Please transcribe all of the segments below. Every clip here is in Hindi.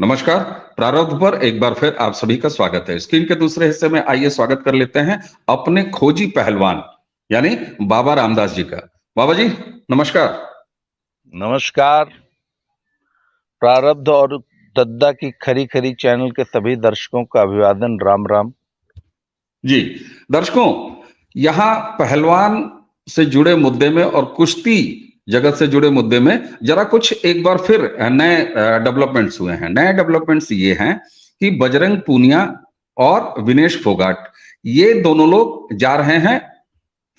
नमस्कार। प्रारब्ध पर एक बार फिर आप सभी का स्वागत है। स्क्रीन के दूसरे हिस्से में आइए स्वागत कर लेते हैं अपने खोजी पहलवान यानी बाबा रामदास जी का। बाबा जी नमस्कार। नमस्कार। प्रारब्ध और दद्दा की खरी खरी चैनल के सभी दर्शकों का अभिवादन। राम राम जी। दर्शकों, यहाँ पहलवान से जुड़े मुद्दे में और कुश्ती जगत से जुड़े मुद्दे में जरा कुछ एक बार फिर नए डेवलपमेंट्स हुए हैं। नए डेवलपमेंट्स ये हैं कि बजरंग पूनिया और विनेश फोगाट ये दोनों लोग जा रहे हैं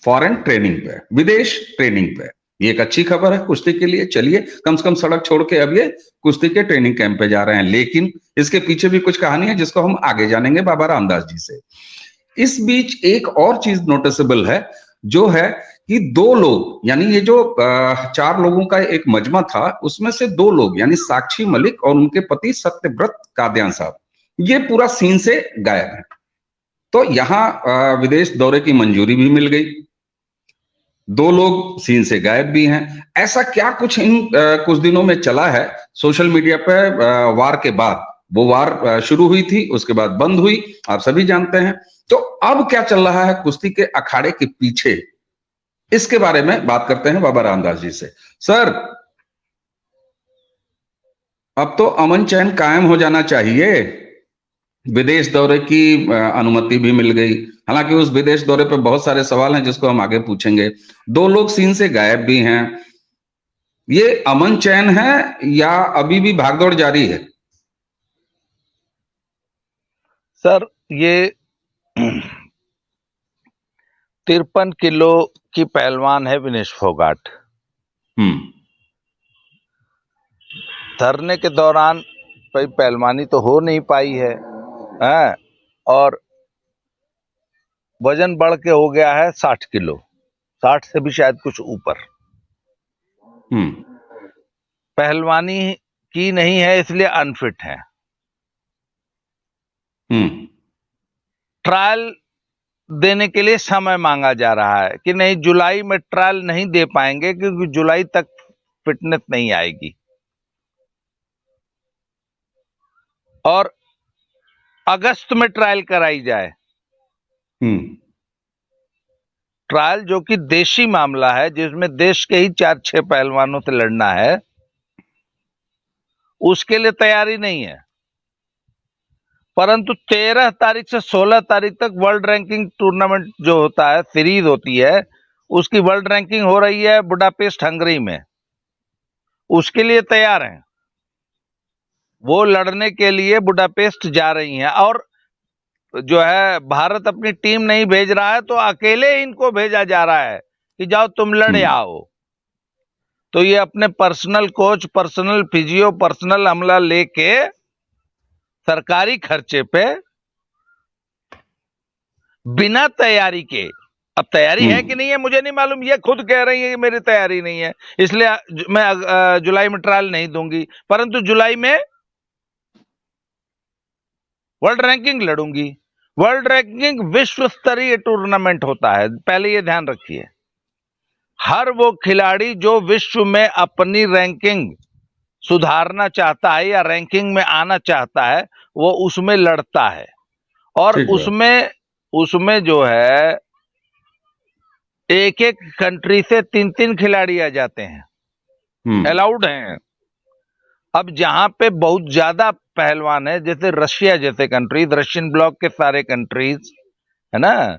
फॉरेन ट्रेनिंग पे, विदेश ट्रेनिंग पे। ये एक अच्छी खबर है कुश्ती के लिए। चलिए, कम से कम सड़क छोड़ के अब ये कुश्ती के ट्रेनिंग कैंप पे जा रहे हैं। लेकिन इसके पीछे भी कुछ कहानी है जिसको हम आगे जानेंगे बाबा रामदास जी से। इस बीच एक और चीज नोटिसेबल है, जो है कि दो लोग, यानी ये जो चार लोगों का एक मजमा था, उसमें से दो लोग यानी साक्षी मलिक और उनके पति सत्यव्रत कादियान साहब, ये पूरा सीन से गायब है। तो यहाँ विदेश दौरे की मंजूरी भी मिल गई, दो लोग सीन से गायब भी हैं। ऐसा क्या कुछ इन कुछ दिनों में चला है सोशल मीडिया पे। वार के बाद, वो वार शुरू हुई थी, उसके बाद बंद हुई, आप सभी जानते हैं। तो अब क्या चल रहा है कुश्ती के अखाड़े के पीछे, इसके बारे में बात करते हैं बाबा रामदास जी से। सर, अब तो अमन चैन कायम हो जाना चाहिए। विदेश दौरे की अनुमति भी मिल गई। हालांकि उस विदेश दौरे पर बहुत सारे सवाल हैं जिसको हम आगे पूछेंगे। दो लोग सीन से गायब भी हैं। ये अमन चैन है या अभी भी भागदौड़ जारी है? सर, ये 53 किलो की पहलवान है विनेश फोगाट। धरने के दौरान कोई पहलवानी तो हो नहीं पाई है, और वजन बढ़ के हो गया है 60 किलो, 60 से भी शायद कुछ ऊपर। पहलवानी की नहीं है इसलिए अनफिट है। ट्रायल देने के लिए समय मांगा जा रहा है कि नहीं, जुलाई में ट्रायल नहीं दे पाएंगे क्योंकि जुलाई तक फिटनेस नहीं आएगी, और अगस्त में ट्रायल कराई जाए। ट्रायल जो कि देशी मामला है, जिसमें देश के ही 4-6 पहलवानों से लड़ना है, उसके लिए तैयारी नहीं है। परंतु 13 तारीख से 16 तारीख तक वर्ल्ड रैंकिंग टूर्नामेंट जो होता है, सीरीज होती है, उसकी वर्ल्ड रैंकिंग हो रही है बुडापेस्ट हंगरी में। उसके लिए तैयार हैं, वो लड़ने के लिए बुडापेस्ट जा रही हैं। और जो है, भारत अपनी टीम नहीं भेज रहा है तो अकेले इनको भेजा जा रहा है कि जाओ तुम लड़े आओ। तो ये अपने personal coach, personal physio, personal अमला लेके सरकारी खर्चे पे, बिना तैयारी के, अब तैयारी है कि नहीं है मुझे नहीं मालूम, ये खुद कह रही है कि मेरी तैयारी नहीं है इसलिए मैं जुलाई में ट्रायल नहीं दूंगी, परंतु जुलाई में वर्ल्ड रैंकिंग लड़ूंगी। वर्ल्ड रैंकिंग विश्व स्तरीय टूर्नामेंट होता है, पहले ये ध्यान रखिए। हर वो खिलाड़ी जो विश्व में अपनी रैंकिंग सुधारना चाहता है या रैंकिंग में आना चाहता है, वो उसमें लड़ता है। और उसमें जो है, एक एक कंट्री से 3-3 खिलाड़ी आ जाते हैं, अलाउड हैं। अब जहां पे बहुत ज्यादा पहलवान है, जैसे रशिया जैसे कंट्रीज, रशियन ब्लॉक के सारे कंट्रीज है ना,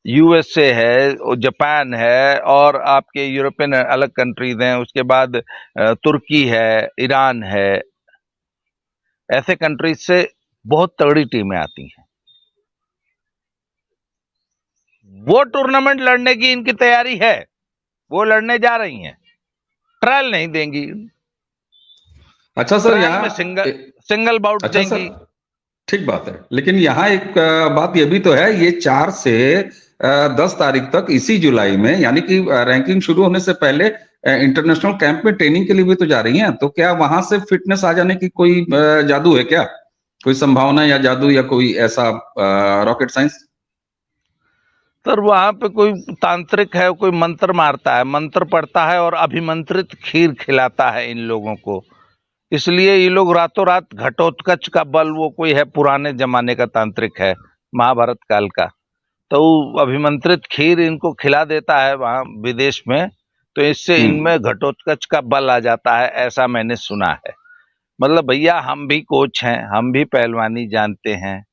यूएसए है, जापान है, और आपके यूरोपियन अलग कंट्रीज हैं, उसके बाद तुर्की है, ईरान है, ऐसे कंट्रीज से बहुत तगड़ी टीमें आती हैं। वो टूर्नामेंट लड़ने की इनकी तैयारी है, वो लड़ने जा रही हैं, ट्रायल नहीं देंगी। अच्छा सर, यहाँ सिंगल बाउट देंगी। ठीक बात है, लेकिन यहाँ एक बात ये भी तो है, ये 4 से 10 तारीख तक इसी जुलाई में, यानी कि रैंकिंग शुरू होने से पहले इंटरनेशनल कैंप में ट्रेनिंग के लिए भी तो जा रही हैं। तो क्या वहां से फिटनेस आ जाने की कोई जादू है क्या, कोई संभावना या जादू या कोई ऐसा रॉकेट साइंस? सर, वहां पे कोई तांत्रिक है, कोई मंत्र मारता है, मंत्र पढ़ता है और अभिमंत्रित खीर खिलाता है इन लोगों को इसलिए ये लोग रातों रात घटोत्कच का बल, वो कोई है पुराने जमाने का तांत्रिक है, महाभारत काल का, तो वो अभिमंत्रित खीर इनको खिला देता है वहां विदेश में, तो इससे इनमें घटोत्कच का बल आ जाता है, ऐसा मैंने सुना है। मतलब भैया हम भी कोच हैं, हम भी पहलवानी जानते हैं,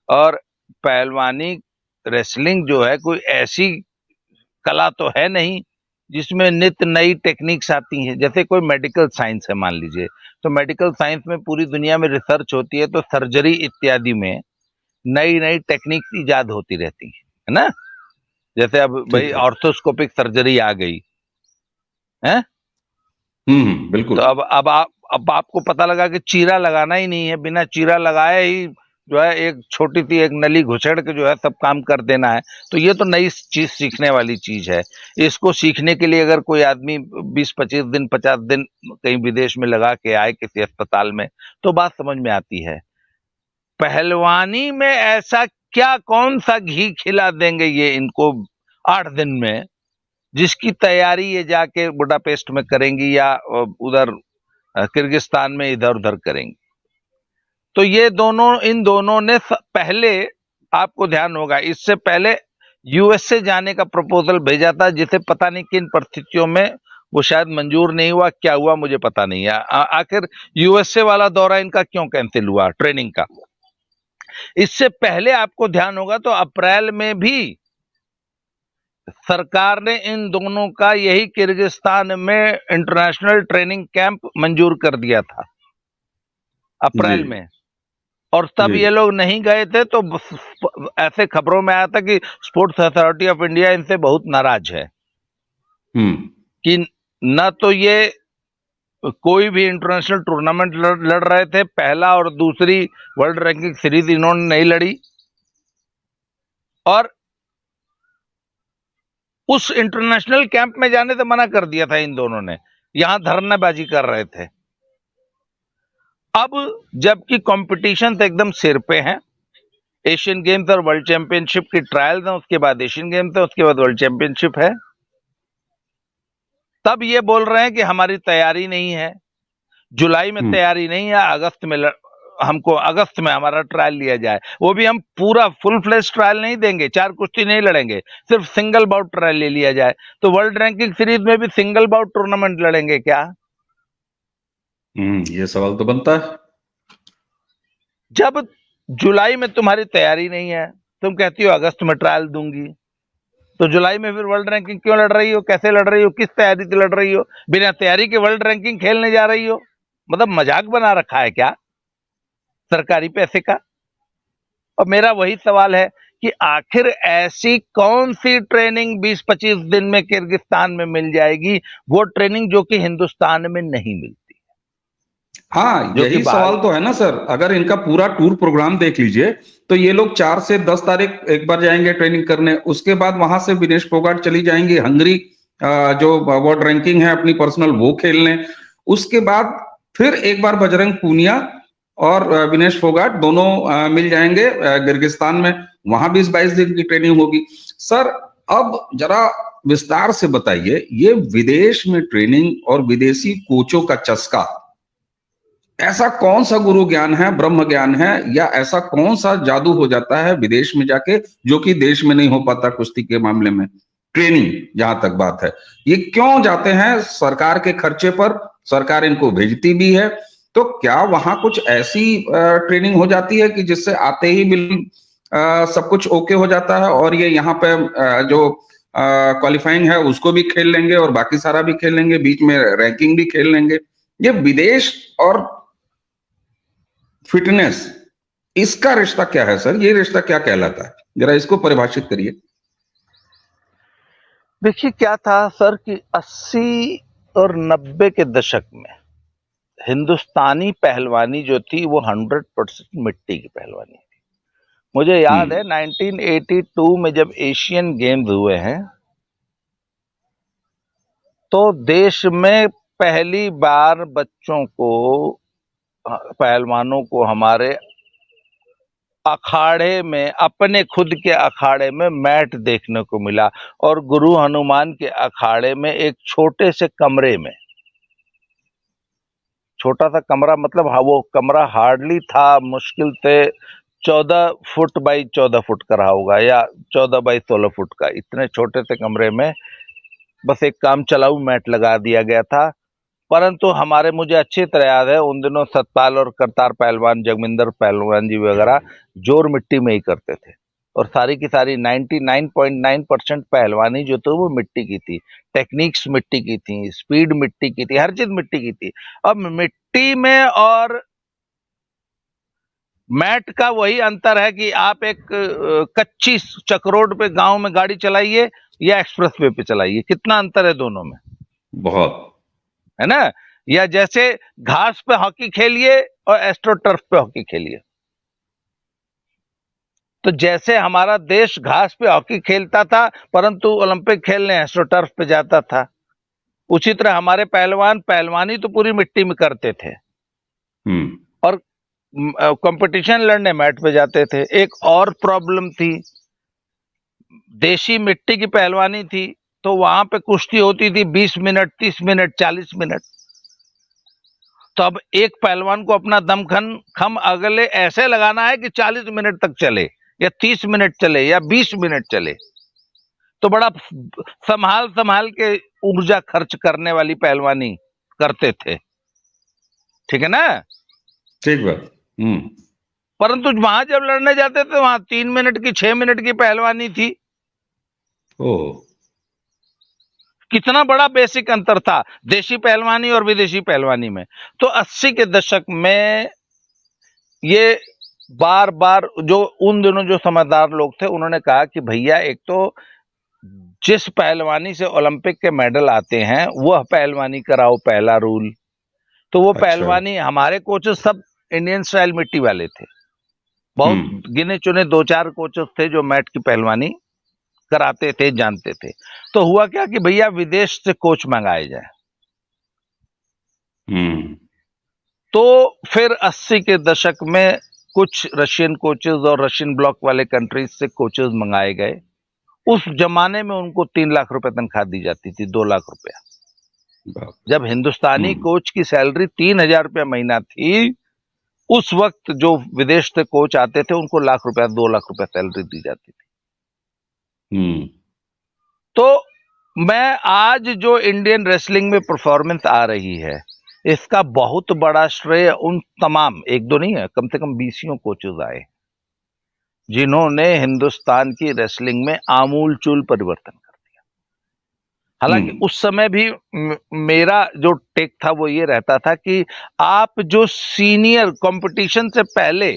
और पहलवानी रेसलिंग जो है कोई ऐसी कला तो है नहीं जिसमें नित नई टेक्निक्स आती हैं। जैसे कोई मेडिकल साइंस है मान लीजिए, तो मेडिकल साइंस में पूरी दुनिया में रिसर्च होती है, तो सर्जरी इत्यादि में नई नई टेक्निक्स इजाद होती रहती है ना। जैसे अब भाई ठीक है। ऑर्थोस्कोपिक सर्जरी आ गई है, बिल्कुल। तो अब आपको पता लगा कि चीरा लगाना ही नहीं है, बिना चीरा लगाए ही जो है एक छोटी सी एक नली घुसेड़ के जो है सब काम कर देना है। तो ये तो नई चीज सीखने वाली चीज है। इसको सीखने के लिए अगर कोई आदमी 20-25 दिन 50 दिन कहीं विदेश में लगा के आए किसी अस्पताल में, तो बात समझ में आती है। पहलवानी में ऐसा क्या, कौन सा घी खिला देंगे ये इनको 8 दिन में, जिसकी तैयारी ये जाके बुडापेस्ट में करेंगी या उधर किर्गिस्तान में इधर उधर करेंगी। तो ये दोनों, इन दोनों ने पहले, आपको ध्यान होगा, इससे पहले यूएसए जाने का प्रपोजल भेजा था, जिसे पता नहीं किन परिस्थितियों में वो शायद मंजूर नहीं हुआ, क्या हुआ मुझे पता नहीं है। आखिर यूएसए वाला दौरा इनका क्यों कैंसिल हुआ ट्रेनिंग का। इससे पहले आपको ध्यान होगा तो अप्रैल में भी सरकार ने इन दोनों का यही किर्गिस्तान में इंटरनेशनल ट्रेनिंग कैंप मंजूर कर दिया था अप्रैल में, और तब ये लोग नहीं गए थे। तो ऐसे खबरों में आया था कि स्पोर्ट्स अथॉरिटी ऑफ इंडिया इनसे बहुत नाराज है कि न तो ये कोई भी इंटरनेशनल टूर्नामेंट लड़ रहे थे, पहला और दूसरी वर्ल्ड रैंकिंग सीरीज इन्होंने नहीं लड़ी, और उस इंटरनेशनल कैंप में जाने से मना कर दिया था इन दोनों ने, यहां धरनाबाजी कर रहे थे। अब जबकि कॉम्पिटिशन तो एकदम सिर पे है, एशियन गेम्स और वर्ल्ड चैंपियनशिप की ट्रायल्स हैं, उसके बाद एशियन गेम्स है, उसके बाद वर्ल्ड चैंपियनशिप है, तब ये बोल रहे हैं कि हमारी तैयारी नहीं है, जुलाई में तैयारी नहीं है, अगस्त में हमको अगस्त में हमारा ट्रायल लिया जाए। वो भी हम पूरा फुल फ्लेश ट्रायल नहीं देंगे, 4 कुश्ती नहीं लड़ेंगे, सिर्फ सिंगल बाउट ट्रायल ले लिया जाए। तो वर्ल्ड रैंकिंग सीरीज में भी सिंगल बाउट टूर्नामेंट लड़ेंगे क्या? ये सवाल तो बनता है। जब जुलाई में तुम्हारी तैयारी नहीं है, तुम कहती हो अगस्त में ट्रायल दूंगी, तो जुलाई में फिर वर्ल्ड रैंकिंग क्यों लड़ रही हो, कैसे लड़ रही हो, किस तैयारी से लड़ रही हो? बिना तैयारी के वर्ल्ड रैंकिंग खेलने जा रही हो? मतलब मजाक बना रखा है क्या सरकारी पैसे का? और मेरा वही सवाल है कि आखिर ऐसी कौन सी ट्रेनिंग 20-25 दिन में किर्गिस्तान में मिल जाएगी, वो ट्रेनिंग जो कि हिंदुस्तान में नहीं मिलती। हाँ, यही सवाल तो है ना सर। अगर इनका पूरा टूर प्रोग्राम देख लीजिए, तो ये लोग 4 से 10 तारीख एक बार जाएंगे ट्रेनिंग करने, उसके बाद वहां से विनेश फोगाट चली जाएंगी हंगरी, जो वर्ल्ड रैंकिंग है अपनी पर्सनल वो खेलने, उसके बाद फिर एक बार बजरंग पूनिया और विनेश फोगाट दोनों मिल जाएंगे किर्गिस्तान में, वहां 20-22 दिन की ट्रेनिंग होगी। सर अब जरा विस्तार से बताइए, ये विदेश में ट्रेनिंग और विदेशी कोचों का चस्का, ऐसा कौन सा गुरु ज्ञान है, ब्रह्म ज्ञान है, या ऐसा कौन सा जादू हो जाता है विदेश में जाके जो कि देश में नहीं हो पाता कुश्ती के मामले में? ट्रेनिंग जहां तक बात है, ये क्यों जाते हैं सरकार के खर्चे पर, सरकार इनको भेजती भी है, तो क्या वहां कुछ ऐसी ट्रेनिंग हो जाती है कि जिससे आते ही सब कुछ ओके हो जाता है और ये यहाँ पे जो क्वालिफाइंग है उसको भी खेल लेंगे और बाकी सारा भी खेल लेंगे, बीच में रैंकिंग भी खेल लेंगे? ये विदेश और फिटनेस, इसका रिश्ता क्या है सर? ये रिश्ता क्या कहलाता है, जरा इसको परिभाषित करिए। देखिए क्या था सर कि 80 और 90 के दशक में हिंदुस्तानी पहलवानी जो थी वो 100% मिट्टी की पहलवानी थी। मुझे याद है 1982 में जब एशियन गेम्स हुए हैं, तो देश में पहली बार बच्चों को, पहलवानों को हमारे अखाड़े में, अपने खुद के अखाड़े में मैट देखने को मिला, और गुरु हनुमान के अखाड़े में एक छोटे से कमरे में छोटा सा कमरा, मतलब हाँ वो कमरा हार्डली था, मुश्किल से 14 फुट बाई 14 फुट का रहा होगा, या 14 बाई 16 फुट का। इतने छोटे से कमरे में बस एक काम चलाऊ मैट लगा दिया गया था। परंतु हमारे, मुझे अच्छी तरह याद है, उन दिनों सतपाल और करतार पहलवान, जगमिंदर पहलवान जी वगैरह जोर मिट्टी में ही करते थे, और सारी की सारी 99.9% पहलवानी जो थी वो मिट्टी की थी, टेक्निक्स मिट्टी की थी, स्पीड मिट्टी की थी, हर चीज मिट्टी की थी। अब मिट्टी में और मैट का वही अंतर है कि आप एक कच्ची चकरोड पे गांव में गाड़ी चलाइए या एक्सप्रेस वे पे चलाइए, कितना अंतर है दोनों में, बहुत। है ना। या जैसे घास पे हॉकी खेलिए और एस्ट्रोटर्फ पे हॉकी खेलिए। तो जैसे हमारा देश घास पे हॉकी खेलता था परंतु ओलंपिक खेलने एस्ट्रोटर्फ पे जाता था, उसी तरह हमारे पहलवान पहलवानी तो पूरी मिट्टी में करते थे और कंपटीशन लड़ने मैट पे जाते थे। एक और प्रॉब्लम थी, देशी मिट्टी की पहलवानी थी, तो वहां पे कुश्ती होती थी 20 मिनट, 30 मिनट, 40 मिनट। तो अब एक पहलवान को अपना दमखम खम अगले ऐसे लगाना है कि 40 मिनट तक चले, या 30 मिनट चले, या 20 मिनट चले। तो बड़ा संभाल संभाल के ऊर्जा खर्च करने वाली पहलवानी करते थे, ठीक है ना। ठीक बात। परंतु वहां जब लड़ने जाते थे वहां 3 मिनट की, 6 मिनट की पहलवानी थी। ओ, कितना बड़ा बेसिक अंतर था देशी पहलवानी और विदेशी पहलवानी में। तो 80 के दशक में ये बार बार जो उन दिनों जो समझदार लोग थे उन्होंने कहा कि भैया, एक तो जिस पहलवानी से ओलंपिक के मेडल आते हैं वह पहलवानी कराओ, पहला रूल। तो वो अच्छा। पहलवानी, हमारे कोचेस सब इंडियन स्टाइल मिट्टी वाले थे, बहुत गिने चुने 2-4 कोचेस थे जो मैट की पहलवानी कराते थे, जानते थे। तो हुआ क्या कि भैया विदेश से कोच मंगाए जाए। तो फिर 80 के दशक में कुछ रशियन कोचेस और रशियन ब्लॉक वाले कंट्रीज से कोचेस मंगाए गए। उस जमाने में उनको 3 लाख रुपए तनख्वाह दी जाती थी, 2 लाख रुपया। जब हिंदुस्तानी कोच की सैलरी 3,000 रुपया महीना थी, उस वक्त जो विदेश से कोच आते थे उनको लाख रुपया, 2 लाख रुपया सैलरी दी जाती थी। तो मैं आज जो इंडियन रेसलिंग में परफॉर्मेंस आ रही है, इसका बहुत बड़ा श्रेय उन तमाम, एक दो नहीं है, कम से कम 20 कोचेस आए जिन्होंने हिंदुस्तान की रेसलिंग में आमूलचूल परिवर्तन कर दिया। हालांकि उस समय भी मेरा जो टेक था वो ये रहता था कि आप जो सीनियर कंपटीशन से पहले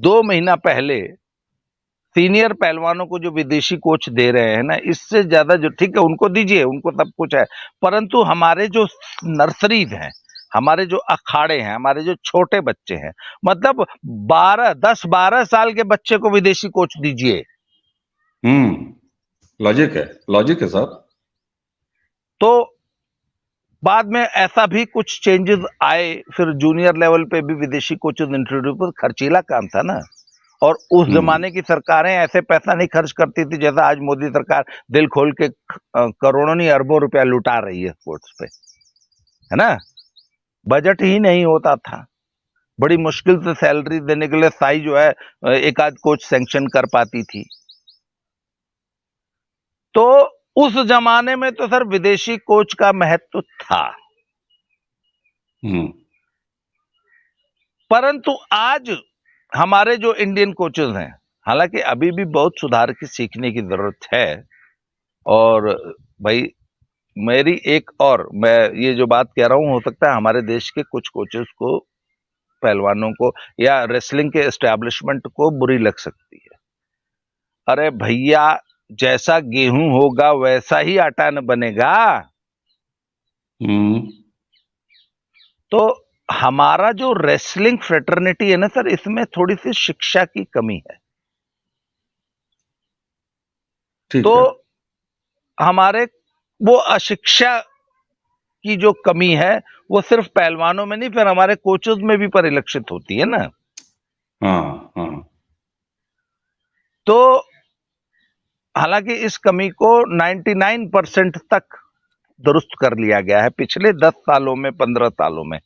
2 महीना पहले सीनियर पहलवानों को जो विदेशी कोच दे रहे हैं ना, इससे ज्यादा जो, ठीक है उनको दीजिए, उनको सब कुछ है, परंतु हमारे जो नर्सरीज हैं, हमारे जो अखाड़े हैं, हमारे जो छोटे बच्चे हैं, मतलब 10-12 साल के बच्चे को विदेशी कोच दीजिए। लॉजिक है साहब। तो बाद में ऐसा भी कुछ चेंजेस आए, फिर जूनियर लेवल पे भी विदेशी कोचेस इंट्रोड्यूस, खर्चीला काम था ना। और उस जमाने की सरकारें ऐसे पैसा नहीं खर्च करती थी जैसा आज मोदी सरकार दिल खोल के करोड़ों नहीं अरबों रुपया लुटा रही है स्पोर्ट्स पे, है ना। बजट ही नहीं होता था, बड़ी मुश्किल से सैलरी देने के लिए साई जो है एक आध कोच सैंक्शन कर पाती थी। तो उस जमाने में तो सर विदेशी कोच का महत्व था। परंतु आज हमारे जो इंडियन कोचेस हैं, हालांकि अभी भी बहुत सुधार की, सीखने की जरूरत है। और भाई मेरी एक और, मैं ये जो बात कह रहा हूं, हो सकता है हमारे देश के कुछ कोचेस को, पहलवानों को या रेसलिंग के एस्टेब्लिशमेंट को बुरी लग सकती है। अरे भैया, जैसा गेहूं होगा वैसा ही आटा न बनेगा। तो हमारा जो रेसलिंग फ्रेटर्निटी है ना सर, इसमें थोड़ी सी शिक्षा की कमी है। तो हमारे वो अशिक्षा की जो कमी है वो सिर्फ पहलवानों में नहीं, फिर हमारे कोचेस में भी परिलक्षित होती है ना। तो हालांकि इस कमी को 99% तक दुरुस्त कर लिया गया है पिछले 10 सालों में, 15 सालों में।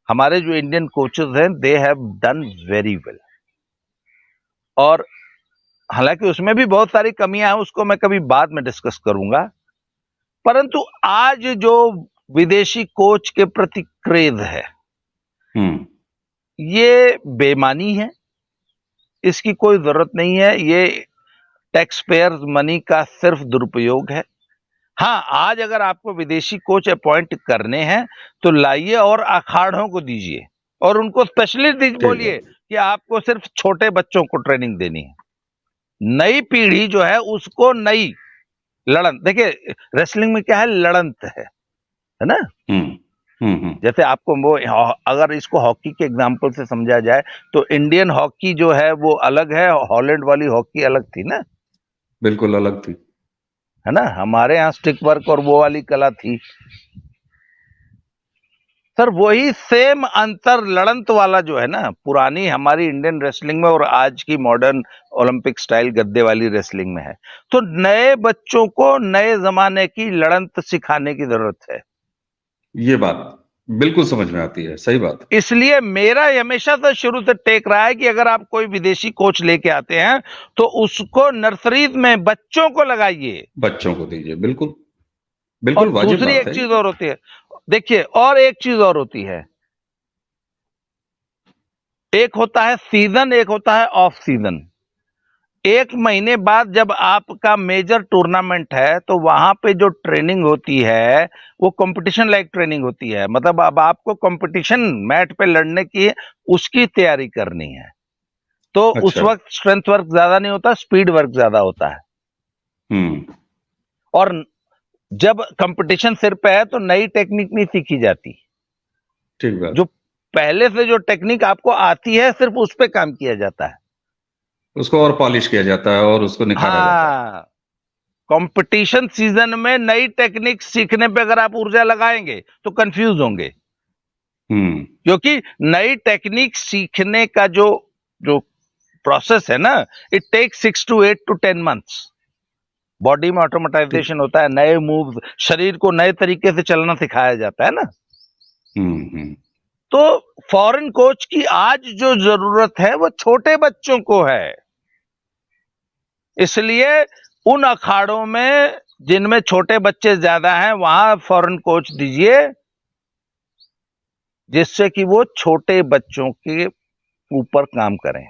हमारे जो इंडियन कोचेस हैं they have done very well. और हालांकि उसमें भी बहुत सारी कमियां हैं, उसको मैं कभी बाद में डिस्कस करूंगा। परंतु आज जो विदेशी कोच के प्रति क्रेज है हम्म। ये बेमानी है, इसकी कोई जरूरत नहीं है, ये टैक्स पेयर्स मनी का सिर्फ दुरुपयोग है। हाँ, आज अगर आपको विदेशी कोच अपॉइंट करने हैं तो लाइए और अखाड़ों को दीजिए और उनको स्पेशलिस्ट ठीक बोलिए है। कि आपको सिर्फ छोटे बच्चों को ट्रेनिंग देनी है। नई पीढ़ी जो है उसको नई लड़न, देखिए रेसलिंग में क्या है, लड़ंत है ना। हम्म। हम्म। जैसे आपको वो अगर इसको हॉकी के एग्जांपल से समझा जाए तो इंडियन हॉकी जो है वो अलग है, हॉलैंड वाली हॉकी अलग थी ना, बिल्कुल अलग थी। है ना। हमारे यहाँ स्टिक वर्क और वो वाली कला थी। सर वही सेम अंतर लड़ंत वाला जो है ना, पुरानी हमारी इंडियन रेसलिंग में और आज की मॉडर्न ओलंपिक स्टाइल गद्दे वाली रेसलिंग में है। तो नए बच्चों को नए जमाने की लड़ंत सिखाने की जरूरत है। ये बात बिल्कुल समझ में आती है, सही बात। इसलिए मेरा हमेशा से शुरू से टेक रहा है कि अगर आप कोई विदेशी कोच लेके आते हैं तो उसको नर्सरीज में बच्चों को लगाइए। बच्चों को दीजिए, बिल्कुल और बिल्कुल वाजिब दूसरी बात एक है। चीज और होती है, देखिए, और एक चीज और होती है, एक होता है सीजन, एक होता है ऑफ सीजन। एक महीने बाद जब आपका मेजर टूर्नामेंट है तो वहां पे जो ट्रेनिंग होती है वो कंपटीशन लाइक ट्रेनिंग होती है। मतलब अब आपको कंपटीशन मैट पे लड़ने की उसकी तैयारी करनी है। तो उस अच्छा। वक्त स्ट्रेंथ वर्क ज्यादा नहीं होता, स्पीड वर्क ज्यादा होता है। हम्म। और जब कंपटीशन सिर पे है तो नई टेक्निक नहीं सीखी जाती। ठीक जो बात। पहले से जो टेक्निक आपको आती है सिर्फ उस पे काम किया जाता है। उसको और पॉलिश किया जाता है और उसको निखारा जाता है। हाँ, कंपटीशन सीजन में नई टेक्निक सीखने पे अगर आप ऊर्जा लगाएंगे तो कंफ्यूज होंगे, हम्म। क्योंकि नई टेक्निक सीखने का जो जो प्रोसेस है ना, it take 6 to 8 to 10 months। Body में ठीक। ऑटोमेटाइजेशन होता है, नए मूव्स, शरीर को नए तरीके से चलना सिखाया जाता है ना। हम्म। तो फॉरेन कोच की आज जो जरूरत है वो छोटे बच्चों को है। इसलिए उन अखाड़ों में जिनमें छोटे बच्चे ज्यादा हैं वहां फॉरेन कोच दीजिए, जिससे कि वो छोटे बच्चों के ऊपर काम करें।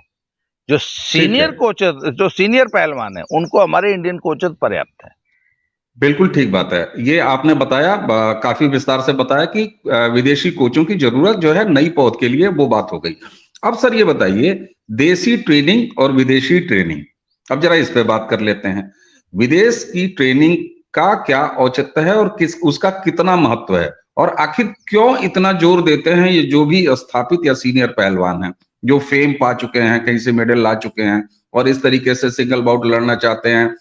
जो ठीक है। सीनियर कोचेस, जो सीनियर पहलवान है, उनको हमारे इंडियन कोचेस पर्याप्त है। बिल्कुल ठीक बात है। ये आपने बताया, काफी विस्तार से बताया कि विदेशी कोचों की जरूरत जो है नई पौध के लिए, वो बात हो गई। अब सर ये बताइए, देसी ट्रेनिंग और विदेशी ट्रेनिंग, अब जरा इस पे बात कर लेते हैं। विदेश की ट्रेनिंग का क्या औचित्य है और किस उसका कितना महत्व है, और आखिर क्यों इतना जोर देते हैं ये जो भी स्थापित या सीनियर पहलवान हैं, जो फेम पा चुके हैं, कहीं से मेडल ला चुके हैं और इस तरीके से सिंगल बाउट लड़ना चाहते हैं।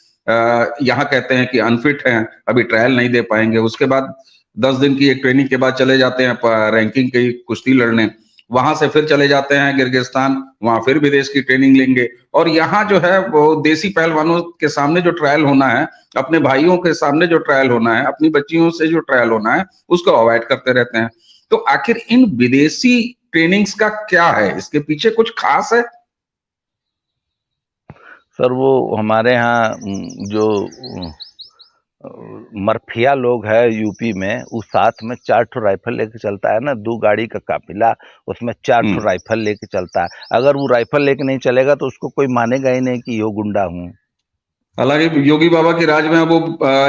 यहाँ कहते हैं कि अनफिट हैं, अभी ट्रायल नहीं दे पाएंगे, उसके बाद 10 दिन की एक ट्रेनिंग के बाद चले जाते हैं रैंकिंग की कुश्ती लड़ने, वहां से फिर चले जाते हैं किर्गिस्तान, वहां फिर विदेश की ट्रेनिंग लेंगे, और यहाँ जो है वो देसी पहलवानों के सामने जो ट्रायल होना है, अपने भाइयों के सामने जो ट्रायल होना है, अपनी बच्चियों से जो ट्रायल होना है, उसको अवॉइड करते रहते हैं। तो आखिर इन विदेशी ट्रेनिंग्स का क्या है, इसके पीछे कुछ खास है? सर वो हमारे यहाँ जो मरफिया लोग है यूपी में, उस साथ में 4 ठो राइफल लेके चलता है ना, 2 गाड़ी का काफिला, उसमें 4 ठो हम्म। राइफल लेके चलता है। अगर वो राइफल लेके नहीं चलेगा तो उसको कोई मानेगा ही नहीं कि यो गुंडा हूं। हालांकि योगी बाबा के राज में वो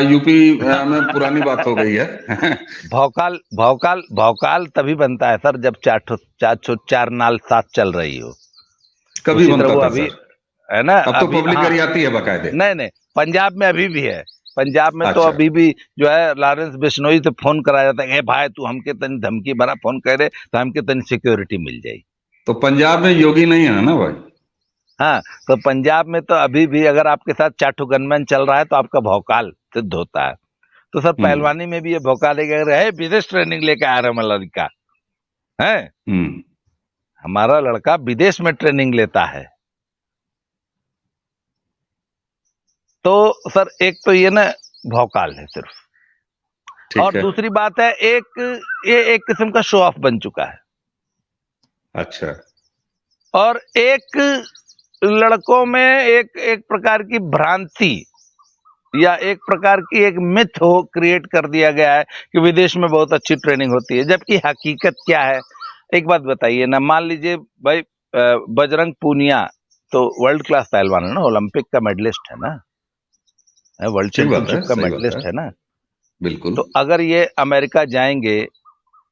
यूपी में पुरानी बात हो गई है। भौकाल भौकाल भौकाल तभी बनता है सर जब 4 नाल साथ चल रही हो। कभी उसी तरह बनता वो था अभी, सर। है ना, अब तो अभी पब्लिक हाँ। गरियाती है बकायदे। नहीं नहीं, पंजाब में अभी भी है। पंजाब में तो अच्छा। अभी भी जो है लॉरेंस बिश्नोई से फोन कराया जाता है, ए भाई तू हमके तनी धमकी भरा फोन करे तो हमके तनी सिक्योरिटी मिल जाई। तो पंजाब में योगी नहीं है ना भाई? हाँ, तो पंजाब में तो अभी भी अगर आपके साथ 4 ठो गनमैन चल रहा है तो आपका भौकाल सिद्ध होता है। तो सर हम्म। पहलवानी में भी ये भौकाल है, विदेश ट्रेनिंग लेके आ रहा है हमारा लड़का है, हम्म। हमारा लड़का विदेश में ट्रेनिंग लेता है। तो सर एक तो ये ना भौकाल है सिर्फ। ठीक और है। दूसरी बात है, ये एक किस्म का शो ऑफ बन चुका है। अच्छा। और एक लड़कों में एक एक प्रकार की भ्रांति या एक प्रकार की एक मिथ हो क्रिएट कर दिया गया है कि विदेश में बहुत अच्छी ट्रेनिंग होती है, जबकि हकीकत क्या है? एक बात बताइए ना, मान लीजिए भाई बजरंग पूनिया तो वर्ल्ड क्लास पहलवान है ना, ओलंपिक का मेडलिस्ट है ना, वर्ल्ड ठीक बात है, चैंपियनशिप का सही बात है। मेडलिस्ट है ना। बिल्कुल। तो अगर ये अमेरिका जाएंगे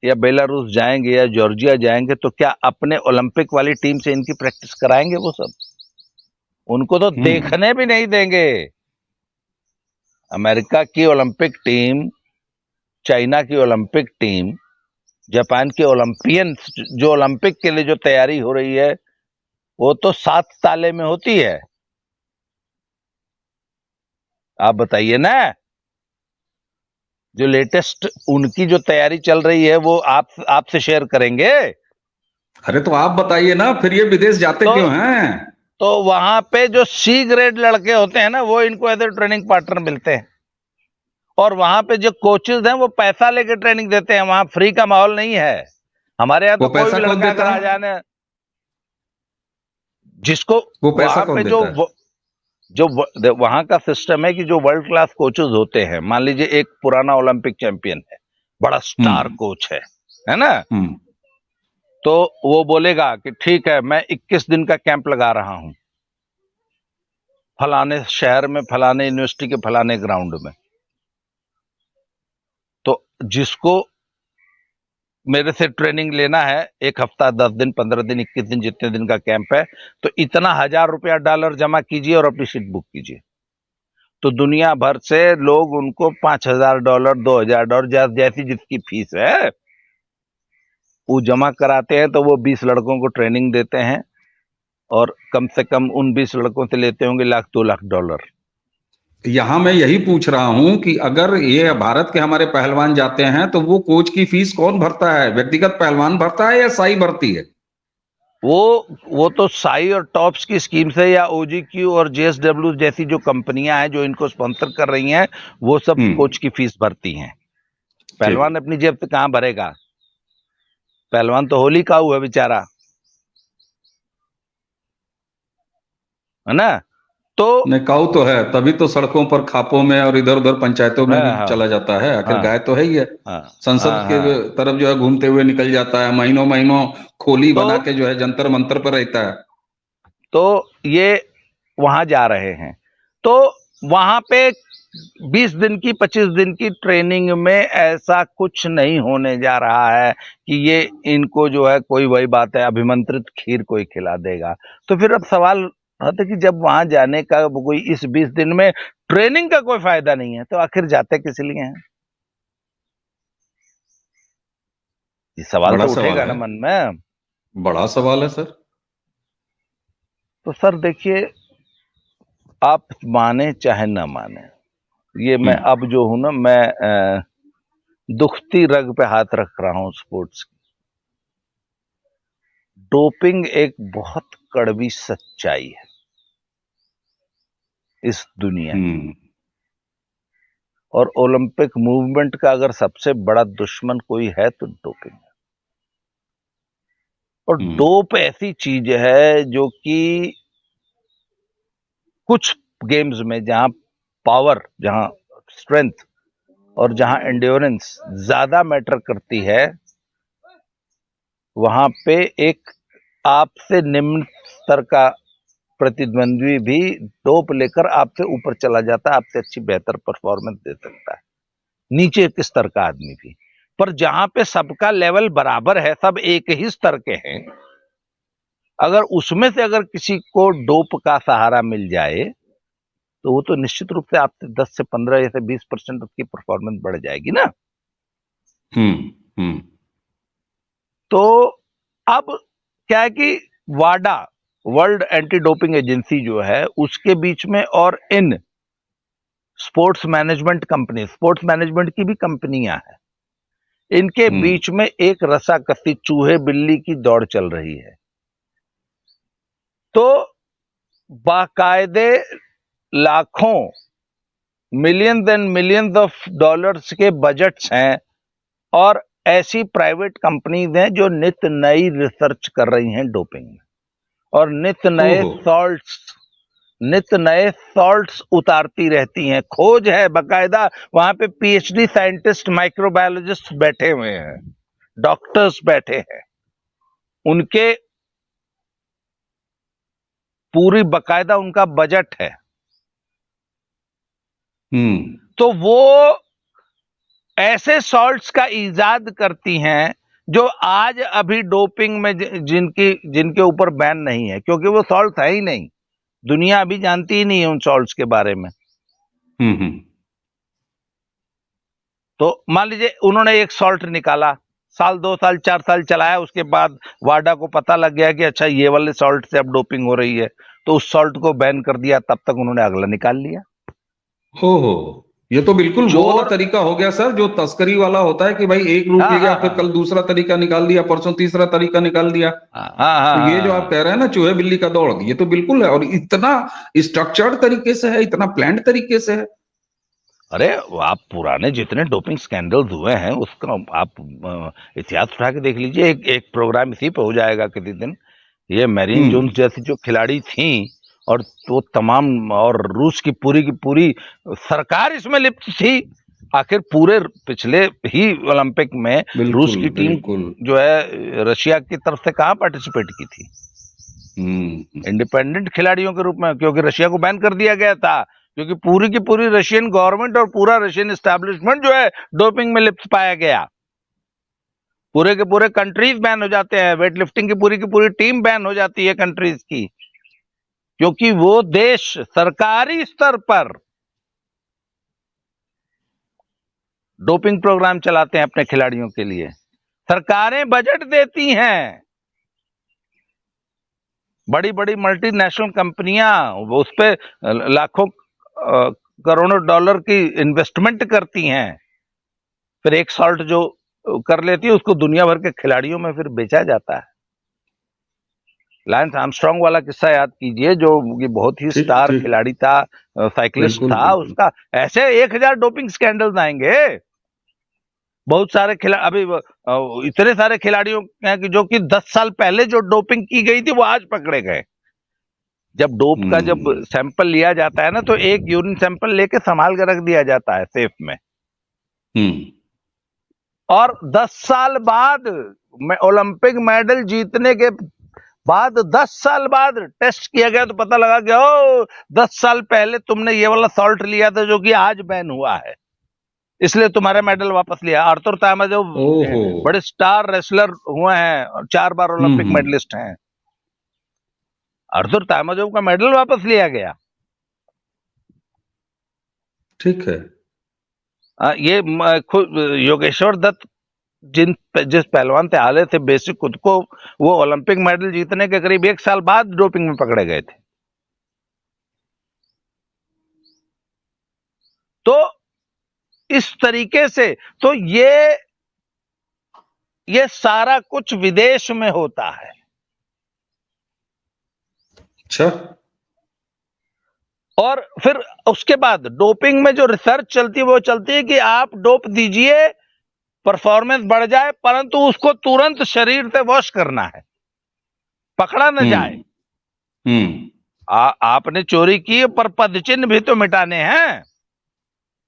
या बेलारूस जाएंगे या जॉर्जिया जाएंगे तो क्या अपने ओलंपिक वाली टीम से इनकी प्रैक्टिस कराएंगे? वो सब उनको तो हम्म। देखने भी नहीं देंगे। अमेरिका की ओलंपिक टीम, चाइना की ओलंपिक टीम, जापान के ओलंपियंस जो ओलंपिक के लिए जो तैयारी हो रही है वो तो 7 ताले में होती है। आप बताइए ना, जो लेटेस्ट उनकी जो तैयारी चल रही है वो आपसे शेयर करेंगे। अरे तो आप बताइए ना, फिर ये विदेश जाते तो क्यों हैं? तो वहां पे जो सी ग्रेड लड़के होते हैं ना, वो इनको एज ए ट्रेनिंग पार्टनर मिलते हैं। और वहां पे जो कोचेज हैं वो पैसा लेके ट्रेनिंग देते हैं, वहां फ्री का माहौल नहीं है। हमारे यहाँ वो तो कोई पैसा भी कौन लड़का अगर देता आ है? जाने, जिसको वो पैसा वहां कौन पे देता है? वहां का सिस्टम है कि जो वर्ल्ड क्लास कोचेज होते हैं, मान लीजिए एक पुराना ओलंपिक चैंपियन है, बड़ा स्टार हम्म। कोच है ना, हम्म। तो वो बोलेगा कि ठीक है मैं 21 दिन का कैंप लगा रहा हूं फलाने शहर में, फलाने यूनिवर्सिटी के फलाने ग्राउंड में। तो जिसको मेरे से ट्रेनिंग लेना है, 1 हफ्ता, 10 दिन, 15 दिन, 21 दिन, जितने दिन का कैंप है, तो इतना $1000 डॉलर जमा कीजिए और अपनी सीट बुक कीजिए। तो दुनिया भर से लोग उनको $5000, $2000, जैसी जिसकी फीस है वो जमा कराते हैं। तो वो 20 लड़कों को ट्रेनिंग देते हैं और कम से कम उन 20 लड़कों से लेते होंगे $1-2 लाख। यहां मैं यही पूछ रहा हूं कि अगर ये भारत के हमारे पहलवान जाते हैं तो वो कोच की फीस कौन भरता है? व्यक्तिगत पहलवान भरता है या साई भरती है? वो तो साई और टॉप्स की स्कीम से या ओजीक्यू और जेएसडब्ल्यू जैसी जो कंपनियां हैं जो इनको स्पॉन्सर कर रही हैं, वो सब हम्म। कोच की फीस भरती हैं। ठीक। पहलवान अपनी जेब से कहां भरेगा? पहलवान तो होली का हुआ बेचारा, है ना। तो नहीं, काऊ तो है, तभी तो सड़कों पर, खापों में और इधर उधर पंचायतों में हाँ भी हाँ चला जाता है। आखिर हाँ गाय तो है ही है। हाँ संसद हाँ के हाँ। तरफ जो है घूमते हुए निकल जाता है, महीनों महीनों खोली तो बना के जो है जंतर मंतर पर रहता है। तो ये वहां जा रहे हैं, तो वहां पे 20 दिन की, 25 दिन की ट्रेनिंग में ऐसा कुछ नहीं होने जा रहा है कि ये इनको जो है कोई, वही बात है, अभिमंत्रित खीर कोई खिला देगा। तो फिर अब सवाल आता है कि जब वहां जाने का कोई, इस 20 दिन में ट्रेनिंग का कोई फायदा नहीं है, तो आखिर जाते किस लिए हैं? ये सवाल बड़ा तो सवाल उठेगा ना है। मन में। बड़ा सवाल है सर। तो सर देखिए, आप माने चाहे ना माने, ये मैं हम्म। अब जो हूं ना, मैं दुखती रग पे हाथ रख रहा हूं स्पोर्ट्स की। डोपिंग एक बहुत कड़वी सच्चाई है इस दुनिया की। हम्म। और ओलंपिक मूवमेंट का अगर सबसे बड़ा दुश्मन कोई है तो डोपिंग है। और हम्म। डोप ऐसी चीज है जो कि कुछ गेम्स में जहां पावर, जहां स्ट्रेंथ और जहां एंड्योरेंस ज्यादा मैटर करती है, वहां पे एक आपसे निम्न स्तर का प्रतिद्वंद्वी भी डोप लेकर आपसे ऊपर चला जाता है, आपसे अच्छी बेहतर परफॉर्मेंस दे सकता है, नीचे के स्तर का आदमी भी। पर जहां पे सबका लेवल बराबर है, सब एक ही स्तर के हैं, अगर उसमें से अगर किसी को डोप का सहारा मिल जाए तो वो तो निश्चित रूप से आपसे 10 से 15 या से 20% उसकी परफॉर्मेंस बढ़ जाएगी ना। हम्म। हम्म। तो अब क्या है कि वाडा, वर्ल्ड एंटी डोपिंग एजेंसी जो है, उसके बीच में और in sports management company, sports management की भी कंपनियां हैं, इनके हम्म। बीच में एक रस्साकसी, चूहे बिल्ली की दौड़ चल रही है। तो बाकायदे लाखों, millions and millions of dollars के बजट्स हैं, और ऐसी प्राइवेट कंपनीज हैं जो नित्य नई रिसर्च कर रही हैं डोपिंग में, और नित्य नए सॉल्ट्स उतारती रहती हैं। खोज है बकायदा, वहां पे पीएचडी साइंटिस्ट, माइक्रोबायोलॉजिस्ट बैठे हुए हैं, डॉक्टर्स बैठे हैं, उनके पूरी बकायदा उनका बजट है। तो वो ऐसे सॉल्ट्स का इजाद करती हैं जो आज अभी डोपिंग में जिनके ऊपर बैन नहीं है, क्योंकि वो सॉल्ट है ही नहीं, दुनिया अभी जानती ही नहीं है उन सॉल्ट्स के बारे में। तो मान लीजिए उन्होंने एक सॉल्ट निकाला, साल 2 साल 4 साल चलाया, उसके बाद वाडा को पता लग गया कि अच्छा ये वाले सॉल्ट से अब डोपिंग हो रही है, तो उस सॉल्ट को बैन कर दिया, तब तक उन्होंने अगला निकाल लिया। हो ये तो बिल्कुल वो वाला तरीका हो गया सर, जो तस्करी वाला होता है कि भाई एक रूट ले गया, फिर कल दूसरा तरीका निकाल दिया, परसों तीसरा तरीका निकाल दिया। तो ये जो आप कह रहे हैं ना चूहे बिल्ली का दौड़, ये तो बिल्कुल है, और इतना स्ट्रक्चर्ड तरीके से है, इतना प्लान्ड तरीके से है। अरे आप पुराने जितने डोपिंग स्कैंडल्स हुए हैं उसका आप इतिहास उठा के देख लीजिए। एक प्रोग्राम इसी पे हो जाएगा किसी दिन। ये मैरीन जोन्स जैसी जो खिलाड़ी थी, और वो तमाम, और रूस की पूरी सरकार इसमें लिप्त थी। आखिर पूरे पिछले ही ओलंपिक में रूस की टीम जो है रशिया की तरफ से कहाँ पार्टिसिपेट की थी, इंडिपेंडेंट खिलाड़ियों के रूप में, क्योंकि रशिया को बैन कर दिया गया था, क्योंकि पूरी की पूरी रशियन गवर्नमेंट और पूरा रशियन एस्टैब्लिशमेंट जो है डोपिंग में लिप्त पाया गया। पूरे के पूरे कंट्रीज बैन हो जाते हैं, वेट लिफ्टिंग की पूरी टीम बैन हो जाती है कंट्रीज की, क्योंकि वो देश सरकारी स्तर पर डोपिंग प्रोग्राम चलाते हैं अपने खिलाड़ियों के लिए। सरकारें बजट देती हैं, बड़ी बड़ी मल्टीनेशनल कंपनियां उस पे लाखों करोड़ों डॉलर की इन्वेस्टमेंट करती हैं, फिर एक सॉल्ट जो कर लेती है उसको दुनिया भर के खिलाड़ियों में फिर बेचा जाता है। लैंस आर्मस्ट्रांग वाला किस्सा याद कीजिए, जो कि बहुत ही स्टार खिलाड़ी था, साइकिलिस्ट था, उसका ऐसे 1000 डोपिंग स्कैंडल्स आएंगे। बहुत सारे अभी इतने सारे खिलाड़ियों हैं कि जो कि 10 साल पहले जो डोपिंग की गई थी वो आज पकड़े गए। जब डोप का जब सैंपल लिया जाता है ना, तो एक यूरिन सैंपल लेके संभाल के रख दिया जाता है सेफ में, और 10 साल बाद ओलंपिक मेडल जीतने के बाद 10 साल बाद टेस्ट किया गया तो पता लगा कि ओ 10 साल पहले तुमने ये वाला सॉल्ट लिया था जो कि आज बैन हुआ है, इसलिए तुम्हारा मेडल वापस लिया। आर्थर तामाजोव बड़े स्टार रेसलर हुए हैं, 4 बार ओलंपिक मेडलिस्ट हैं, आर्थर तामाजोव का मेडल वापस लिया गया। ठीक है। ये खुद योगेश्वर दत्त जिस पहलवान थे हाले थे बेसिक, खुद को वो ओलंपिक मेडल जीतने के करीब 1 साल बाद डोपिंग में पकड़े गए थे। तो इस तरीके से तो ये सारा कुछ विदेश में होता है। अच्छा। और फिर उसके बाद डोपिंग में जो रिसर्च चलती है वो चलती है कि आप डोप दीजिए, परफॉर्मेंस बढ़ जाए, परंतु उसको तुरंत शरीर से वॉश करना है, पकड़ा न जाए। आपने चोरी की पर पदचिन्ह भी तो मिटाने हैं।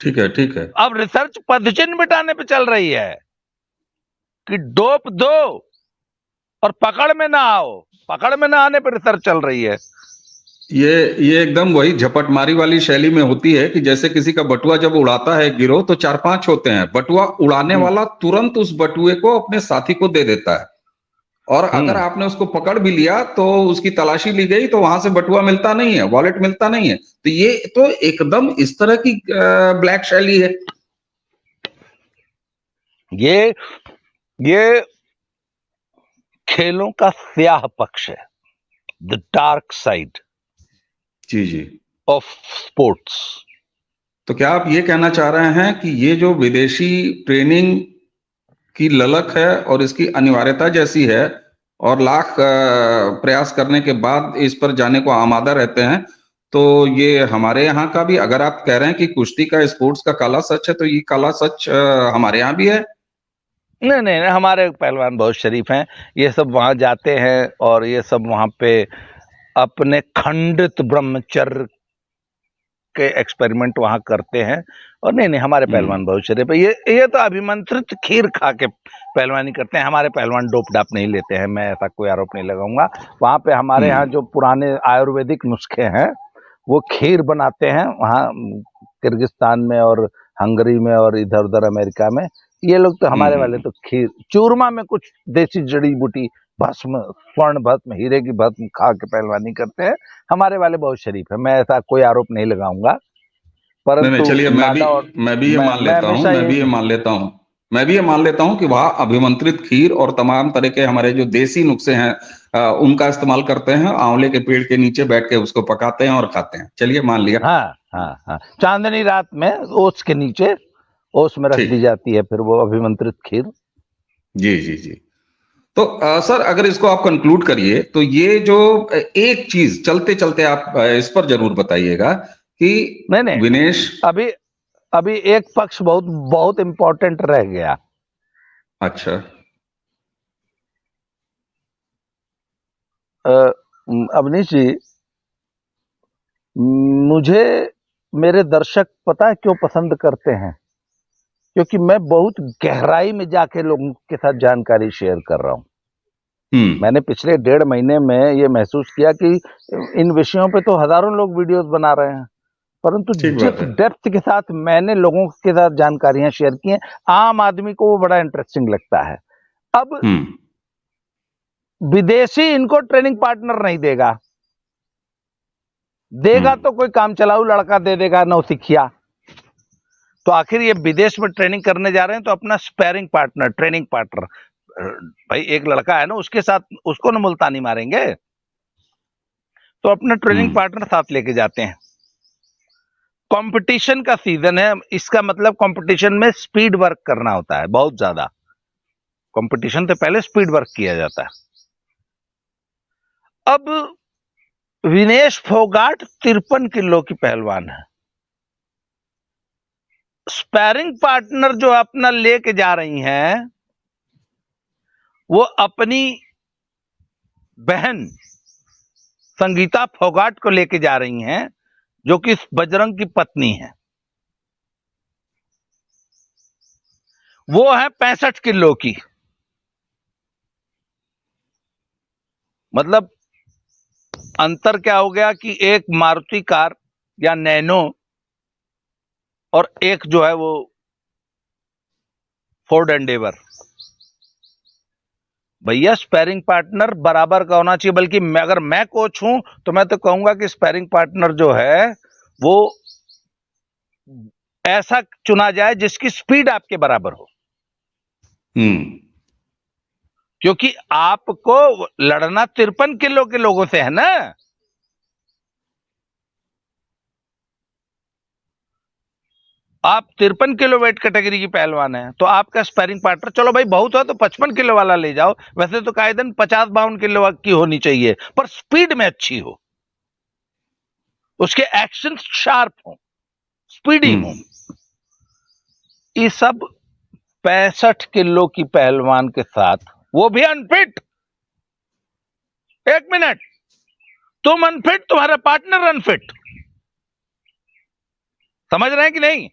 ठीक है, ठीक है। अब रिसर्च पदचिन्ह मिटाने पे चल रही है कि डोप दो और पकड़ में ना आओ, पकड़ में ना आने पर रिसर्च चल रही है। ये एकदम वही झपटमारी वाली शैली में होती है कि जैसे किसी का बटुआ जब उड़ाता है गिरोह, तो 4-5 होते हैं, बटुआ उड़ाने वाला तुरंत उस बटुए को अपने साथी को दे देता है, और अगर आपने उसको पकड़ भी लिया तो उसकी तलाशी ली गई तो वहां से बटुआ मिलता नहीं है, वॉलेट मिलता नहीं है। तो ये तो एकदम इस तरह की ब्लैक शैली है। ये खेलों का स्याह पक्ष है, द डार्क साइड जी ऑफ स्पोर्ट्स। तो क्या आप ये कहना चाह रहे हैं कि ये जो विदेशी ट्रेनिंग की ललक है और इसकी अनिवार्यता जैसी है, और लाख प्रयास करने के बाद इस पर जाने को आमादा रहते हैं, तो ये हमारे यहाँ का भी, अगर आप कह रहे हैं कि कुश्ती का स्पोर्ट्स का काला सच है, तो ये काला सच हमारे यहाँ भी है? नहीं नहीं नहीं, हमारे पहलवान बहुत शरीफ हैं। ये सब वहां जाते हैं और ये सब वहां पे अपने खंडित ब्रह्मचर्य के एक्सपेरिमेंट वहां करते हैं। और नहीं नहीं, हमारे पहलवान बहुत शरीफ है। ये तो अभिमंत्रित खीर खा के पहलवानी करते हैं। हमारे पहलवान डोप डाप नहीं लेते हैं, मैं ऐसा कोई आरोप नहीं लगाऊंगा। वहां पे हमारे यहाँ जो पुराने आयुर्वेदिक नुस्खे हैं वो खीर बनाते हैं वहाँ किर्गिस्तान में और हंगरी में और इधर उधर अमेरिका में। ये लोग तो हमारे वाले तो खीर चूरमा में कुछ देसी जड़ी बूटी भस्म, स्वर्ण भस्म, हीरे की भस्म खा के पहलवानी करते हैं। हमारे वाले बहुत शरीफ है, मैं ऐसा कोई आरोप नहीं लगाऊंगा। नहीं नहीं, परंतु चलिए दादा और मैं भी ये मान मैं लेता हूँ, हमेशा ये मैं भी ये मान लेता हूँ कि वहाँ अभिमंत्रित खीर और तमाम तरह के हमारे जो देसी नुस्खे हैं उनका इस्तेमाल करते हैं। आंवले के पेड़ के नीचे बैठ के उसको पकाते हैं और खाते हैं। चलिए मान लिया। हाँ हाँ हाँ, चांदनी रात में ओस के नीचे ओस में रख दी ठीक। जाती है फिर वो अभिमंत्रित खीर। जी जी जी। तो सर अगर इसको आप कंक्लूड करिए तो ये जो एक चीज चलते चलते आप इस पर जरूर बताइएगा कि नहीं नहीं, विनेश। अभी अभी एक पक्ष बहुत बहुत इंपॉर्टेंट रह गया। अच्छा। अवनीश जी, मुझे मेरे दर्शक पता है क्यों पसंद करते हैं? क्योंकि मैं बहुत गहराई में जाके लोगों के साथ जानकारी शेयर कर रहा हूं। मैंने पिछले 1.5 महीने में ये महसूस किया कि इन विषयों पे तो हजारों लोग वीडियोस बना रहे हैं, परंतु ठीक बात जिस है। डेप्थ के साथ मैंने लोगों के साथ जानकारियां शेयर की हैं, आम आदमी को वो बड़ा इंटरेस्टिंग लगता है। अब विदेशी इनको ट्रेनिंग पार्टनर नहीं देगा, देगा तो कोई काम चलाऊ लड़का दे देगा, नौसिखिया। तो आखिर ये विदेश में ट्रेनिंग करने जा रहे हैं तो अपना स्पेयरिंग पार्टनर, ट्रेनिंग पार्टनर, भाई एक लड़का है ना, उसके साथ उसको ना मुल्तानी मारेंगे, तो अपना ट्रेनिंग पार्टनर साथ लेके जाते हैं। कंपटीशन का सीजन है, इसका मतलब कंपटीशन में स्पीड वर्क करना होता है बहुत ज्यादा। कंपटीशन से पहले स्पीड वर्क किया जाता है। अब विनेश फोगाट 53 किलो की पहलवान है। स्पैरिंग पार्टनर जो अपना लेके जा रही हैं वो अपनी बहन संगीता फोगाट को लेके जा रही हैं, जो कि बजरंग की पत्नी है। वो है 65 किलो की। मतलब अंतर क्या हो गया कि एक मारुति कार या नैनो और एक जो है वो फोर्ड एंडेवर। भैया स्पैरिंग पार्टनर बराबर का होना चाहिए, बल्कि अगर मैं कोच हूं तो मैं तो कहूंगा कि स्पैरिंग पार्टनर जो है वो ऐसा चुना जाए जिसकी स्पीड आपके बराबर हो। क्योंकि आपको लड़ना 53 किलो के लोगों से है ना। आप 53 किलो वेट कैटेगरी की पहलवान है तो आपका स्पैरिंग पार्टनर, चलो भाई बहुत है तो 55 किलो वाला ले जाओ, वैसे तो कायदन 50-52 किलो की होनी चाहिए, पर स्पीड में अच्छी हो, उसके एक्शन शार्प हो, स्पीडी हो। ये सब 65 किलो की पहलवान के साथ, वो भी अनफिट। 1 मिनट, तुम अनफिट, तुम्हारा पार्टनर अनफिट। समझ रहे हैं कि नहीं?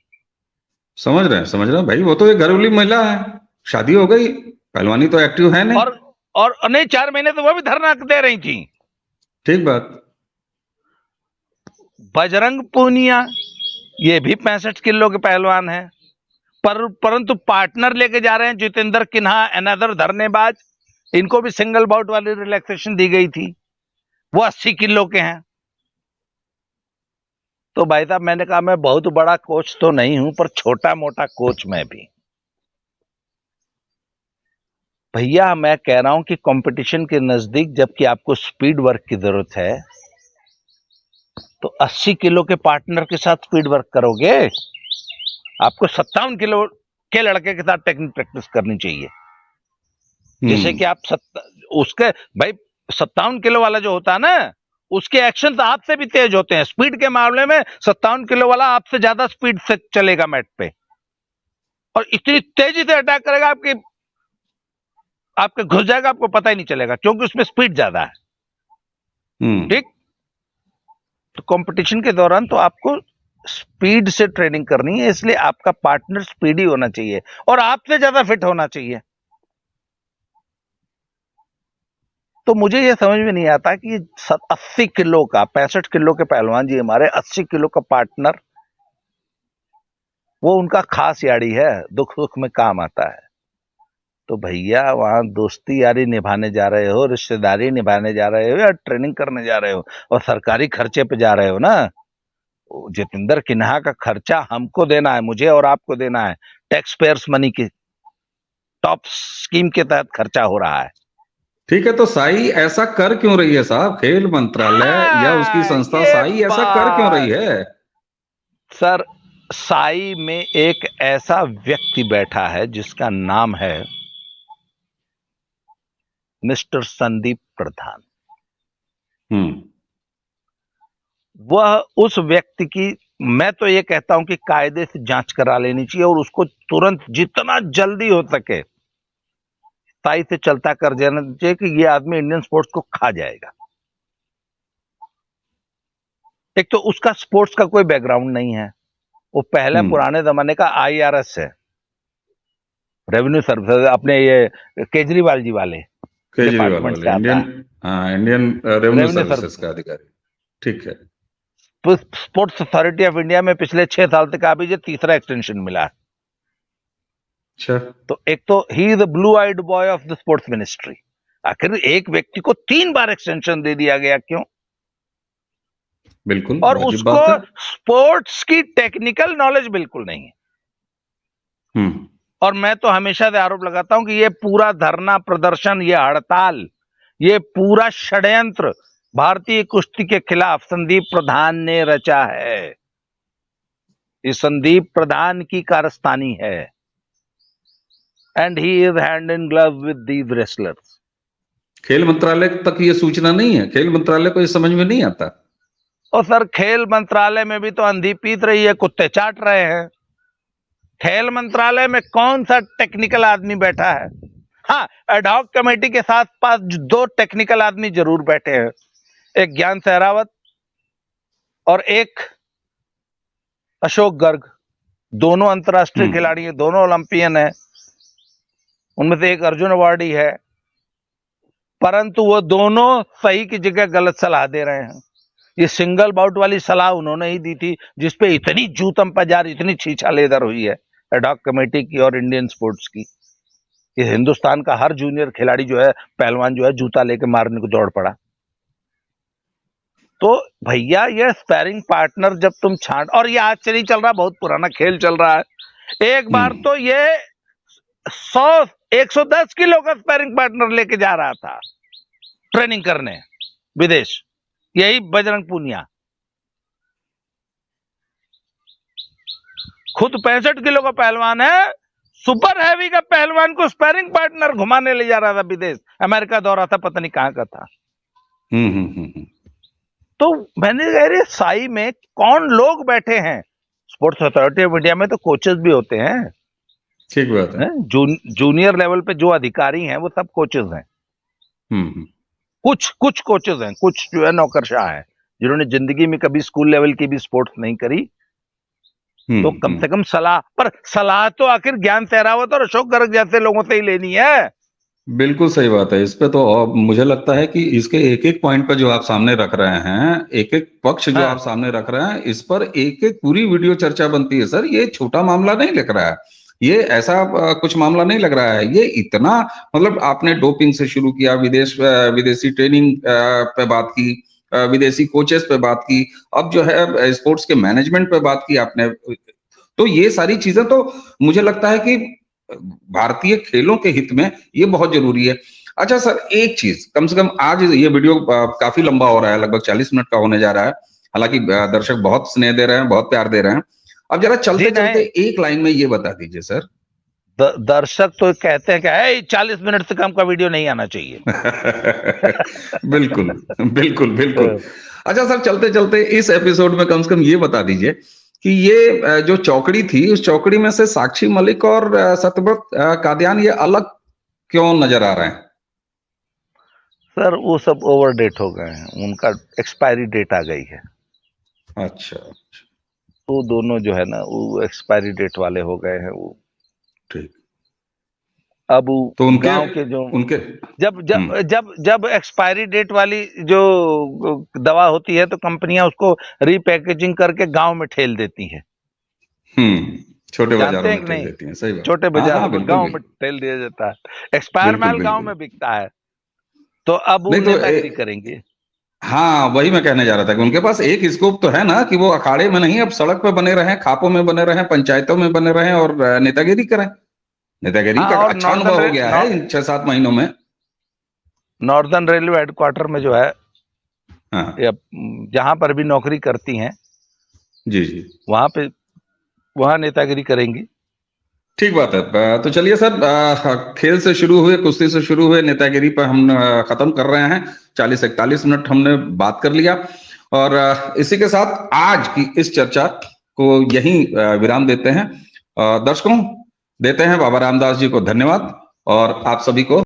समझ रहे हैं भाई, वो तो एक घरेलू महिला है, शादी हो गई, पहलवानी तो एक्टिव है नहीं। और नहीं, 4 महीने तो वो भी धरना दे रही थी। ठीक बात। बजरंग पूनिया ये भी 65 किलो के पहलवान है, परंतु पार्टनर लेके जा रहे हैं जितेंद्र किन्हा, अनदर धरनेबाज। इनको भी सिंगल बाउट वाली रिलैक्सेशन दी गई थी, वो 80 किलो के हैं। तो भाई साहब मैंने कहा मैं बहुत बड़ा कोच तो नहीं हूं, पर छोटा मोटा कोच मैं भी। भैया मैं कह रहा हूं कि कंपटीशन के नजदीक जबकि आपको स्पीड वर्क की जरूरत है, तो 80 किलो के पार्टनर के साथ स्पीड वर्क करोगे? आपको 57 किलो के लड़के के साथ टेक्निक प्रैक्टिस करनी चाहिए। जैसे कि आप उसके भाई 57 किलो वाला जो होता है ना, उसके एक्शन आपसे भी तेज होते हैं। स्पीड के मामले में 57 किलो वाला आपसे ज्यादा स्पीड से चलेगा मैट पे, और इतनी तेजी से अटैक करेगा आपकी आपके घुस जाएगा, आपको पता ही नहीं चलेगा, क्योंकि उसमें स्पीड ज्यादा है। ठीक, तो कंपटीशन के दौरान तो आपको स्पीड से ट्रेनिंग करनी है, इसलिए आपका पार्टनर स्पीडी होना चाहिए और आपसे ज्यादा फिट होना चाहिए। तो मुझे यह समझ में नहीं आता कि 80 किलो का, 65 किलो के पहलवान जी हमारे, 80 किलो का पार्टनर, वो उनका खास यारी है, दुख सुख में काम आता है। तो भैया वहां दोस्ती यारी निभाने जा रहे हो, रिश्तेदारी निभाने जा रहे हो, या ट्रेनिंग करने जा रहे हो, और सरकारी खर्चे पे जा रहे हो ना। जितेंद्र सिन्हा का खर्चा हमको देना है, मुझे और आपको देना है, टैक्स पेयर्स मनी की टॉप स्कीम के तहत खर्चा हो रहा है। ठीक है, तो साई ऐसा कर क्यों रही है साहब? खेल मंत्रालय या उसकी संस्था साई ऐसा कर क्यों रही है? सर, साई में एक ऐसा व्यक्ति बैठा है जिसका नाम है मिस्टर संदीप प्रधान। वह उस व्यक्ति की, मैं तो ये कहता हूं कि कायदे से जांच करा लेनी चाहिए और उसको तुरंत जितना जल्दी हो सके साई से चलता कर देना चाहिए कि ये आदमी इंडियन स्पोर्ट्स को खा जाएगा। एक तो उसका स्पोर्ट्स का कोई बैकग्राउंड नहीं है, वो पहले पुराने जमाने का IRS है, रेवेन्यू सर्विस, अपने ये केजरीवाल जी वाले डिपार्टमेंट से आता है, इंडियन रेवेन्यू सर्विसेज का अधिकारी। ठीक है। स्पोर्ट्स अथॉरिटी ऑफ इंडिया में पिछले 6 साल तक अभी जो तीसरा एक्सटेंशन मिला है। अच्छा, तो एक तो he is the blue eyed boy of the sports ministry. आखिर एक व्यक्ति को 3 बार एक्सटेंशन दे दिया गया, क्यों? बिल्कुल, और उसको स्पोर्ट्स की टेक्निकल नॉलेज बिल्कुल नहीं है। और मैं तो हमेशा से आरोप लगाता हूं कि ये पूरा धरना प्रदर्शन, ये हड़ताल, ये पूरा षड्यंत्र भारतीय कुश्ती के खिलाफ संदीप प्रधान ने रचा है। ये संदीप प्रधान की कारस्तानी है, and he is hand in glove with these wrestlers. खेल मंत्रालय तक ये सूचना नहीं है, खेल मंत्रालय को ये समझ में नहीं आता। और सर, खेल मंत्रालय में भी तो अंधी पीत रही है, कुत्ते चाट रहे हैं। खेल मंत्रालय में कौन सा टेक्निकल आदमी बैठा है? हाँ, एडहॉक कमेटी के साथ पास 2 टेक्निकल आदमी जरूर बैठे हैं, एक ज्ञान सहरावत और एक अशोक गर्ग। दोनों अंतर्राष्ट्रीय खिलाड़ी हैं, दोनों ओलंपियन हैं, उनमें से एक अर्जुन अवार्डी है, परंतु वो दोनों सही की जगह गलत सलाह दे रहे हैं। ये सिंगल बाउट वाली सलाह उन्होंने ही दी थी, जिसपे इतनी जूतम पजार, इतनी छीछा लेदर हुई है एडहॉक कमेटी की और इंडियन स्पोर्ट्स की। ये हिंदुस्तान का हर जूनियर खिलाड़ी जो है, पहलवान जो है, जूता लेके मारने को दौड़ पड़ा। तो भैया ये स्पैरिंग पार्टनर जब तुम छांट, और ये आज से नहीं चल रहा, बहुत पुराना खेल चल रहा है। एक बार तो ये 110 किलो का स्पैरिंग पार्टनर लेके जा रहा था ट्रेनिंग करने विदेश, यही बजरंग पूनिया। खुद 65 किलो का पहलवान है, सुपर हैवी का पहलवान को स्पैरिंग पार्टनर घुमाने ले जा रहा था विदेश, अमेरिका दौरा था, पता नहीं कहां का था। तो मैंने कहा, साई में कौन लोग बैठे हैं? स्पोर्ट्स अथॉरिटी ऑफ इंडिया में तो कोचेस भी होते हैं। ठीक बात है। जूनियर लेवल पे जो अधिकारी हैं वो सब कोचेस हैं। कुछ कोचेस हैं, कुछ जो है नौकरशाह हैं, जिन्होंने जिंदगी में कभी स्कूल लेवल की भी स्पोर्ट्स नहीं करी। तो कम से कम सलाह, पर सलाह तो आखिर ज्ञान सहरावत और अशोक गर्ग जैसे लोगों से ही लेनी है। बिल्कुल सही बात है। इस पे तो मुझे लगता है कि इसके एक एक पॉइंट पर जो आप सामने रख रहे हैं, एक एक पक्ष जो आप सामने रख रहे हैं, इस पर एक एक पूरी वीडियो चर्चा बनती है। सर, ये छोटा मामला नहीं लग रहा है, ये ऐसा कुछ मामला नहीं लग रहा है। ये इतना, मतलब आपने डोपिंग से शुरू किया, विदेशी ट्रेनिंग पे बात की, विदेशी कोचेस पे बात की, अब जो है स्पोर्ट्स के मैनेजमेंट पे बात की आपने। तो ये सारी चीजें तो मुझे लगता है कि भारतीय खेलों के हित में ये बहुत जरूरी है। अच्छा सर, एक चीज, कम से कम आज ये वीडियो काफी लंबा हो रहा है, लगभग 40 मिनट का होने जा रहा है। हालांकि दर्शक बहुत स्नेह दे रहे हैं, बहुत प्यार दे रहे हैं। अब जरा चलते चलते एक लाइन में ये बता दीजिए सर। दर्शक तो कहते हैं कि 40 मिनट से कम का वीडियो नहीं आना चाहिए। बिल्कुल बिल्कुल बिल्कुल। अच्छा सर, चलते चलते इस एपिसोड में कम से कम ये बता दीजिए कि ये जो चौकड़ी थी, उस चौकड़ी में से साक्षी मलिक और सत्यव्रत कादियान ये अलग क्यों नजर आ रहे हैं? सर वो सब ओवर डेट हो गए हैं, उनका एक्सपायरी डेट आ गई है। अच्छा, वो दोनों जो है ना वो एक्सपायरी डेट वाले हो गए हैं। वो ठीक। अब वो तो उनके गांव के जो उनके जब जब जब जब एक्सपायरी डेट वाली जो दवा होती है तो कंपनियां उसको रीपैकेजिंग करके गांव में ठेल देती हैं। छोटे जानते बाजारों हैं में कि ठेल नहीं? देती हैं, सही बात। छोटे हाँ बाजारों हाँ, में, बिल्कुल गांव में बिल्कुल ठेल दिया जाता है। एक्सपायर बिल्कुल माल गांव बिल्कुल। में बिकता है, तो अब वो नहीं तो नेतागिरी करेंगे। हाँ, वही मैं कहने जा रहा था कि उनके पास एक स्कोप तो है ना कि वो अखाड़े में नहीं, अब सड़क पे बने रहें, खापों में बने रहें, पंचायतों में बने रहें और नेतागिरी करें। नेतागिरी हाँ, का और अच्छा अनुभव हो गया है इन 6-7 महीनों में। नॉर्दर्न रेलवे हेडक्वार्टर में जो है, हाँ या जहां पर भी नौकरी करती हैं जी जी, वहां पे, वहां नेतागिरी करेंगी। ठीक बात है। तो चलिए सर, खेल से शुरू हुए, कुश्ती से शुरू हुए, नेतागिरी पर हम खत्म कर रहे हैं। 40-41 मिनट हमने बात कर लिया और इसी के साथ आज की इस चर्चा को यहीं विराम देते हैं। दर्शकों, देते हैं बाबा रामदास जी को धन्यवाद और आप सभी को